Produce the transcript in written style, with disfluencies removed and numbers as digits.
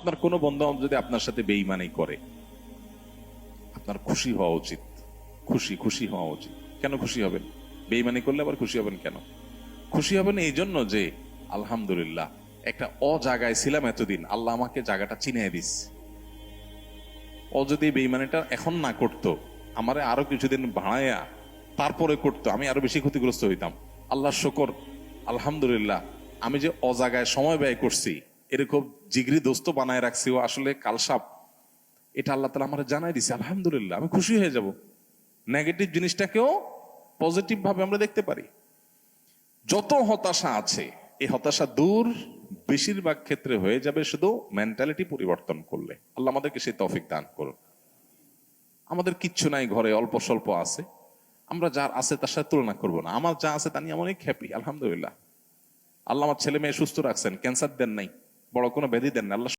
আপনার কোনো বন্ধু যদি আপনার সাথে বেঈমানি করে, আপনার খুশি হওয়া উচিত। খুশি হওয়া উচিত। কেন খুশি হবেন? বেঈমানি করলে আবার খুশি হবেন কেন? খুশি হবেন এই জন্য যে আলহামদুলিল্লাহ একটা জায়গায় ছিলাম এতদিন, আল্লাহ আমাকে জায়গাটা চিনিয়ে দিস। যদি বেঈমানিটা এখন না করতো, আমারে আরো কিছুদিন ভাড়াইয়া তারপরে করতো, আমি আরো বেশি ক্ষতিগ্রস্ত হইতাম। আল্লাহ শুকর, আলহামদুলিল্লাহ আমি যে জায়গায় সময় ব্যয় করছি, এরকম জিগরি দোস্ত বানায় রাখছি, ও আসলে কালসাপ, এটা আল্লাহ তাআলা আমার জানাই দিছে। আলহামদুলিল্লাহ, আমি খুশি হয়ে যাব। নেগেটিভ জিনিসটাকেও পজিটিভ ভাবে আমরা দেখতে পারি। যত হতাশা আছে, এই হতাশা দূর বেশিরভাগ ক্ষেত্রে হয়ে যাবে শুধু মেন্টালিটি পরিবর্তন করলে। আল্লাহ আমাদেরকে সেই তৌফিক দান করুন। আমাদের কিচ্ছু নাই, ঘরে অল্প স্বল্প আছে, আমরা যার আছে তার সাথে তুলনা করবো না। আমার যা আছে তা নিয়ে অনেক হ্যাপি, আলহামদুলিল্লাহ। আল্লাহ আমার ছেলে মেয়ে সুস্থ রাখছেন, ক্যান্সার দেন নাই, বড় কোনো ব্যাধি দেন না। আল্লাহ